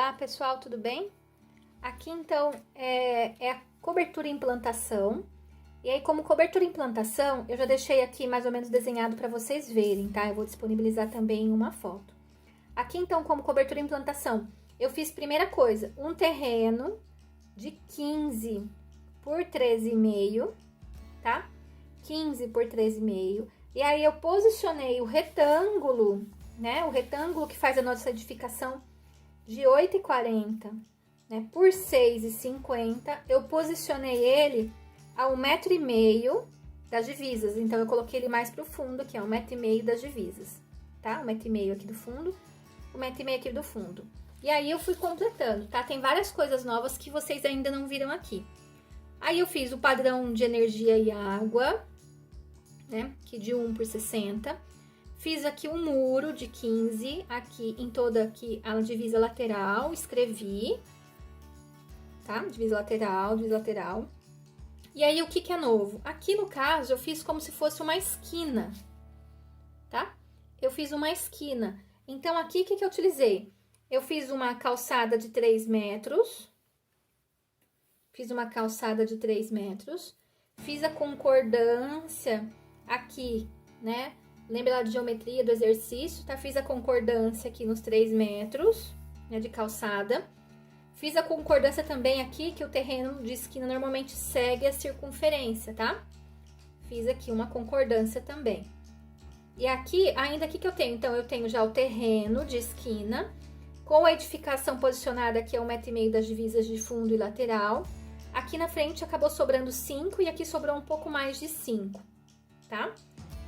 Olá pessoal, tudo bem? Aqui então é a cobertura em plantação. E aí, como cobertura em plantação, eu já deixei aqui mais ou menos desenhado para vocês verem, tá? Eu vou disponibilizar também uma foto. Aqui então, como cobertura em plantação, eu fiz primeira coisa, um terreno de 15 por 13,5, tá? 15 por 13,5. E aí eu posicionei o retângulo, né? O retângulo que faz a nossa edificação de 8,40, né? Por 6,50, eu posicionei ele a 1,5 m das divisas. Então, eu coloquei ele mais pro fundo, que é 1,5 m das divisas, tá? 1,5 m aqui do fundo, 1,5 m aqui do fundo. E aí, eu fui completando, tá? Tem várias coisas novas que vocês ainda não viram aqui. Aí, eu fiz o padrão de energia e água, né? Que de 1 por 60. Fiz aqui um muro de 15, aqui em toda aqui a divisa lateral, escrevi, tá? Divisa lateral, divisa lateral. E aí, o que é novo? Aqui, no caso, eu fiz como se fosse uma esquina, tá? Eu fiz uma esquina. Então, aqui, o que eu utilizei? Eu fiz uma calçada de 3 metros. Fiz uma calçada de 3 metros. Fiz a concordância aqui, né? Lembra lá de geometria do exercício, tá? Fiz a concordância aqui nos 3 metros, né, de calçada. Fiz a concordância também aqui, que o terreno de esquina normalmente segue a circunferência, tá? Fiz aqui uma concordância também. E aqui, ainda aqui que eu tenho, então, eu tenho já o terreno de esquina, com a edificação posicionada aqui a 1,5 m das divisas de fundo e lateral. Aqui na frente acabou sobrando 5 e aqui sobrou um pouco mais de 5, tá?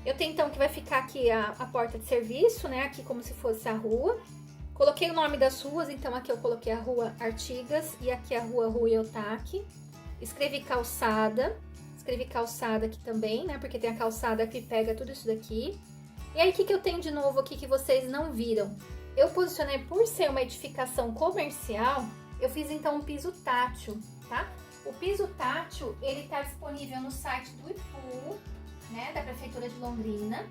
Eu tenho, então, que vai ficar aqui a porta de serviço, né? Aqui como se fosse a rua. Coloquei o nome das ruas, então aqui eu coloquei a rua Artigas e aqui a rua Rui Otaki. Escrevi calçada aqui também, né? Porque tem a calçada que pega tudo isso daqui. E aí, o que eu tenho de novo aqui que vocês não viram? Eu posicionei, por ser uma edificação comercial, eu fiz então um piso tátil, tá? O piso tátil, ele tá disponível no site do IPU, né? Da Prefeitura de Londrina.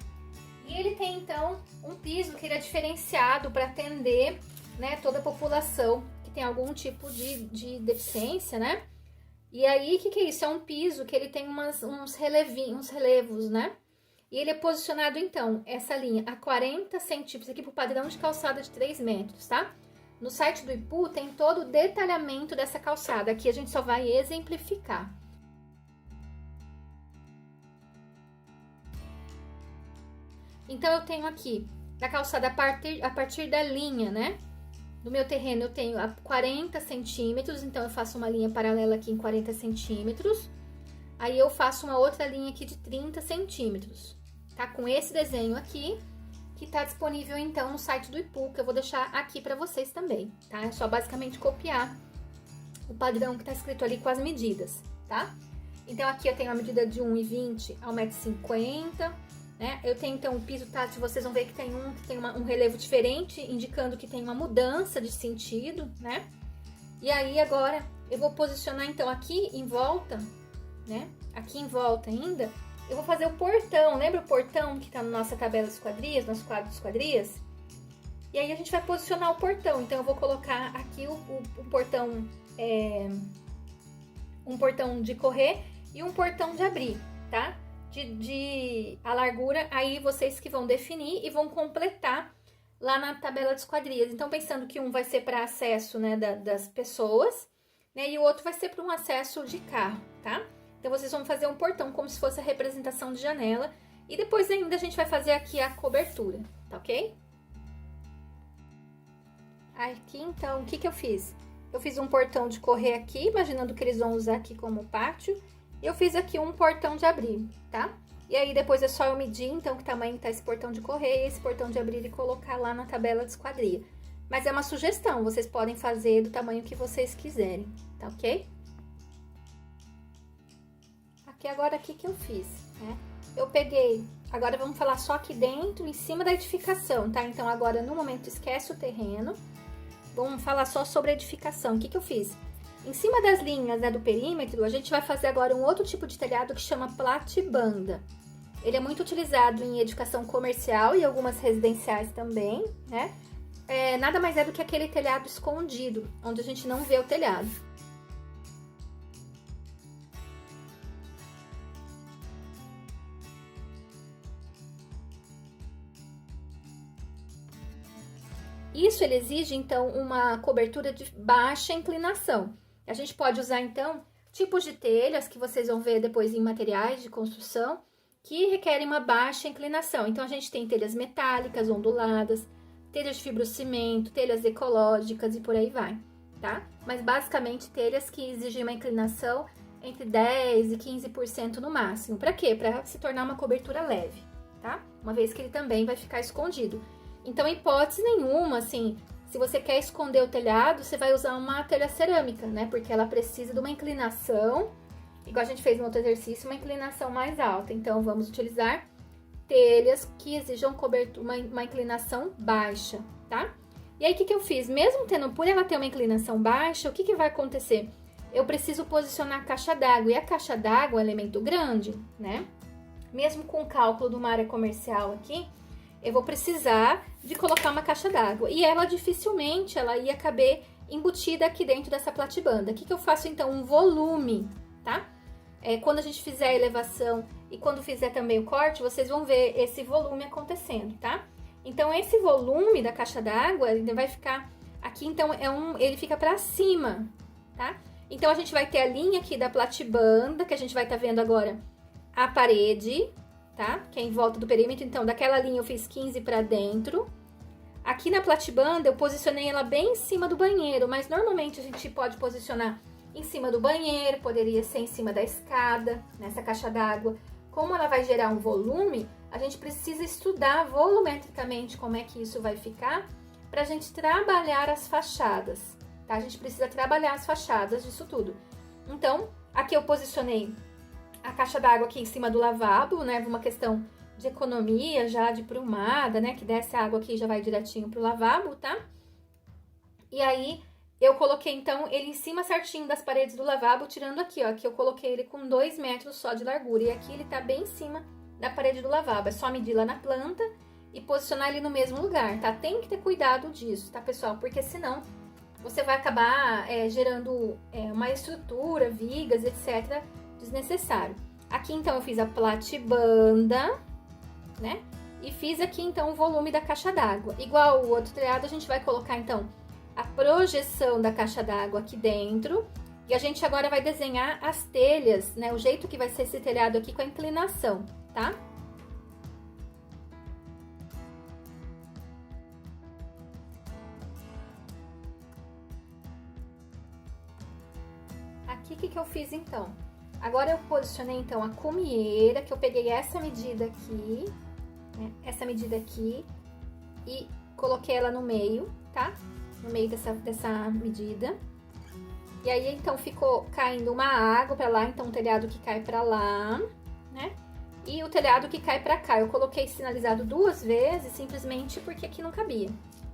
E ele tem, então, um piso que ele é diferenciado para atender, né, toda a população que tem algum tipo de deficiência, né? E aí, o que é isso? É um piso que ele tem uns relevos, né? E ele é posicionado, então, essa linha a 40 centímetros, aqui pro padrão de calçada de 3 metros, tá? No site do IPU tem todo o detalhamento dessa calçada. Aqui a gente só vai exemplificar. Então, eu tenho aqui, da calçada a partir da linha, né? Do meu terreno, eu tenho a 40 centímetros, então eu faço uma linha paralela aqui em 40 centímetros. Aí, eu faço uma outra linha aqui de 30 centímetros, tá? Com esse desenho aqui, que tá disponível, então, no site do IPU, que eu vou deixar aqui pra vocês também, tá? É só basicamente copiar o padrão que tá escrito ali com as medidas, tá? Então, aqui eu tenho a medida de 1,20 a 1,50 m. Né? Eu tenho, então, o piso tátil, vocês vão ver que tem um relevo diferente, indicando que tem uma mudança de sentido, né? E aí, agora, eu vou posicionar, então, aqui em volta, né? Aqui em volta ainda, eu vou fazer o portão. Lembra o portão que tá na nossa tabela de esquadrias, nosso quadro de esquadrias? E aí, a gente vai posicionar o portão. Então, eu vou colocar aqui o portão, um portão de correr e um portão de abrir, tá? A largura, aí vocês que vão definir e vão completar lá na tabela de esquadrias. Então, pensando que um vai ser para acesso, né, das pessoas, né, e o outro vai ser para um acesso de carro, tá? Então, vocês vão fazer um portão como se fosse a representação de janela e depois ainda a gente vai fazer aqui a cobertura, tá ok? Aqui, então, o que eu fiz? Eu fiz um portão de correr aqui, imaginando que eles vão usar aqui como pátio. Eu fiz aqui um portão de abrir, tá? E aí, depois é só eu medir, então, que tamanho tá esse portão de correr e esse portão de abrir e colocar lá na tabela de esquadria. Mas é uma sugestão, vocês podem fazer do tamanho que vocês quiserem, tá ok? Aqui agora, o que eu fiz, né? Eu peguei, agora vamos falar só aqui dentro, em cima da edificação, tá? Então, agora, no momento, esquece o terreno. Vamos falar só sobre a edificação. O que eu fiz? Em cima das linhas, né, do perímetro, a gente vai fazer agora um outro tipo de telhado que chama platibanda. Ele é muito utilizado em edificação comercial e algumas residenciais também, né? nada mais é do que aquele telhado escondido, onde a gente não vê o telhado. Isso ele exige, então, uma cobertura de baixa inclinação. A gente pode usar, então, tipos de telhas que vocês vão ver depois em materiais de construção que requerem uma baixa inclinação. Então, a gente tem telhas metálicas, onduladas, telhas de fibrocimento, telhas ecológicas e por aí vai, tá? Mas, basicamente, telhas que exigem uma inclinação entre 10% e 15% no máximo. Para quê? Para se tornar uma cobertura leve, tá? Uma vez que ele também vai ficar escondido. Então, em hipótese nenhuma, assim, se você quer esconder o telhado, você vai usar uma telha cerâmica, né? Porque ela precisa de uma inclinação, igual a gente fez no outro exercício, uma inclinação mais alta. Então, vamos utilizar telhas que exijam uma inclinação baixa, tá? E aí, o que eu fiz? Mesmo tendo, por ela ter uma inclinação baixa, o que vai acontecer? Eu preciso posicionar a caixa d'água, e a caixa d'água é um elemento grande, né? Mesmo com o cálculo de uma área comercial aqui, eu vou precisar de colocar uma caixa d'água. E ela dificilmente ela ia caber embutida aqui dentro dessa platibanda. O que eu faço então? Um volume, tá? Quando a gente fizer a elevação e quando fizer também o corte, vocês vão ver esse volume acontecendo, tá? Então, esse volume da caixa d'água, ele vai ficar aqui, então, ele fica pra cima, tá? Então, a gente vai ter a linha aqui da platibanda, que a gente vai estar vendo agora a parede, tá? Que é em volta do perímetro. Então, daquela linha eu fiz 15 pra dentro. Aqui na platibanda eu posicionei ela bem em cima do banheiro, mas normalmente a gente pode posicionar em cima do banheiro, poderia ser em cima da escada, nessa caixa d'água. Como ela vai gerar um volume, a gente precisa estudar volumetricamente como é que isso vai ficar pra gente trabalhar as fachadas, tá? A gente precisa trabalhar as fachadas disso tudo. Então, aqui eu posicionei a caixa d'água aqui em cima do lavabo, né? Uma questão de economia já, de prumada, né? Que desce a água aqui e já vai direitinho pro lavabo, tá? E aí, eu coloquei, então, ele em cima certinho das paredes do lavabo, tirando aqui, ó. Aqui eu coloquei ele com 2 metros só de largura. E aqui ele tá bem em cima da parede do lavabo. É só medir lá na planta e posicionar ele no mesmo lugar, tá? Tem que ter cuidado disso, tá, pessoal? Porque senão você vai acabar gerando uma estrutura, vigas, etc., desnecessário. Aqui, então, eu fiz a platibanda, né? E fiz aqui, então, o volume da caixa d'água. Igual o outro telhado, a gente vai colocar, então, a projeção da caixa d'água aqui dentro. E a gente agora vai desenhar as telhas, né? O jeito que vai ser esse telhado aqui com a inclinação, tá? Aqui, o que eu fiz, então? Agora, eu posicionei, então, a cumieira, que eu peguei essa medida aqui, né? Essa medida aqui, e coloquei ela no meio, tá? No meio dessa medida. E aí, então, ficou caindo uma água pra lá, então, o telhado que cai pra lá, né? E o telhado que cai pra cá. Eu coloquei sinalizado 2 vezes, simplesmente porque aqui não cabia,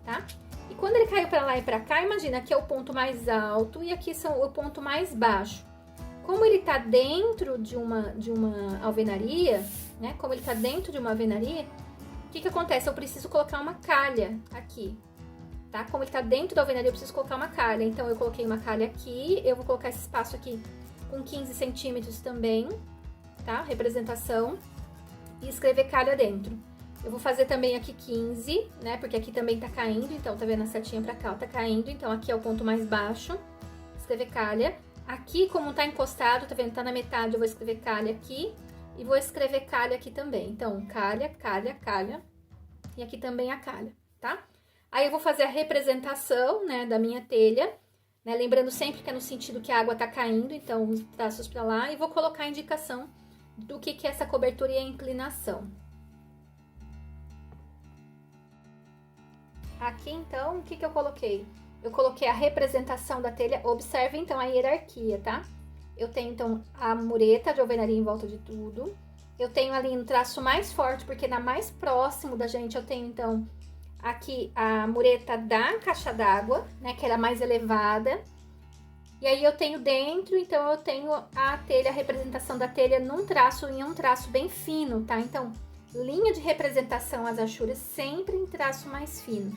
tá? E quando ele caiu pra lá e pra cá, imagina, aqui é o ponto mais alto e aqui são o ponto mais baixo. Como ele tá dentro de uma alvenaria, né? Como ele tá dentro de uma alvenaria, o que acontece? Eu preciso colocar uma calha aqui, tá? Como ele tá dentro da alvenaria, eu preciso colocar uma calha. Então, eu coloquei uma calha aqui, eu vou colocar esse espaço aqui com 15 centímetros também, tá? Representação. E escrever calha dentro. Eu vou fazer também aqui 15, né? Porque aqui também tá caindo, então, tá vendo a setinha pra cá? Ó, tá caindo, então aqui é o ponto mais baixo. Escrever calha. Aqui, como tá encostado, tá vendo? Tá na metade, eu vou escrever calha aqui. E vou escrever calha aqui também. Então, calha, calha, calha. E aqui também a calha, tá? Aí, eu vou fazer a representação, né, da minha telha, né? Lembrando sempre que é no sentido que a água tá caindo, então, os braços pra lá. E vou colocar a indicação do que é essa cobertura e a inclinação. Aqui, então, o que eu coloquei? Eu coloquei a representação da telha. Observe, então, a hierarquia, tá? Eu tenho, então, a mureta de alvenaria em volta de tudo. Eu tenho ali no traço mais forte, porque na mais próximo da gente, eu tenho, então, aqui a mureta da caixa d'água, né? Que era mais elevada. E aí, eu tenho dentro, então, eu tenho a telha, a representação da telha em um traço bem fino, tá? Então, linha de representação, as achuras, sempre em traço mais fino.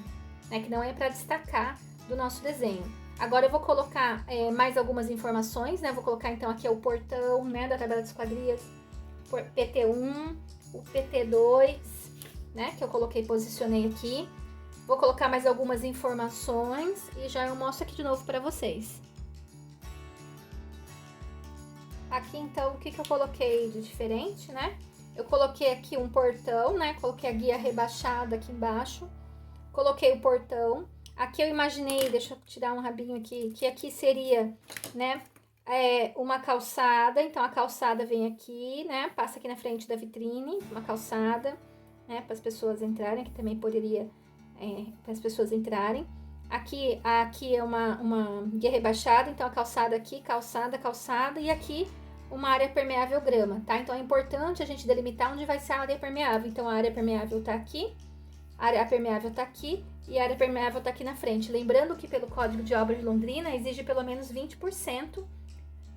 né? Que não é para destacar do nosso desenho. Agora eu vou colocar mais algumas informações, né? Vou colocar então aqui o portão, né? Da tabela de esquadrias, PT1, o PT2, né? Que eu coloquei, posicionei aqui. Vou colocar mais algumas informações e já eu mostro aqui de novo para vocês. Aqui então, o que eu coloquei de diferente, né? Eu coloquei aqui um portão, né? Coloquei a guia rebaixada aqui embaixo. Coloquei o portão. Aqui eu imaginei, deixa eu tirar um rabinho aqui, que aqui seria, né, uma calçada. Então, a calçada vem aqui, né, passa aqui na frente da vitrine, uma calçada, né, para as pessoas entrarem, que também poderia, para as pessoas entrarem. Aqui é uma guia rebaixada, então a calçada aqui, calçada, e aqui uma área permeável grama, tá? Então, é importante a gente delimitar onde vai ser a área permeável. Então, a área permeável tá aqui, a área permeável tá aqui e a área permeável tá aqui na frente. Lembrando que pelo Código de Obras de Londrina exige pelo menos 20%,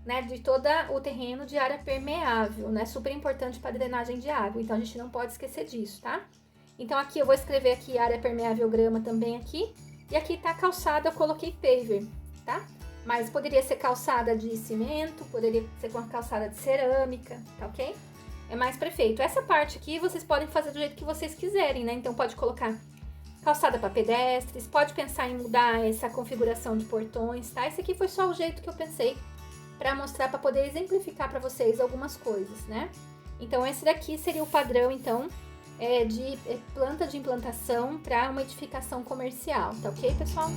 né, de todo o terreno de área permeável, né? Super importante para drenagem de água, então a gente não pode esquecer disso, tá? Então aqui eu vou escrever aqui área permeável grama também aqui, e aqui tá calçada, eu coloquei paver, tá? Mas poderia ser calçada de cimento, poderia ser com a calçada de cerâmica, tá ok? É mais perfeito. Essa parte aqui vocês podem fazer do jeito que vocês quiserem, né? Então pode colocar calçada para pedestres, pode pensar em mudar essa configuração de portões, tá? Esse aqui foi só o jeito que eu pensei para mostrar, para poder exemplificar para vocês algumas coisas, né? Então esse daqui seria o padrão, então, de planta de implantação para uma edificação comercial, tá ok, pessoal?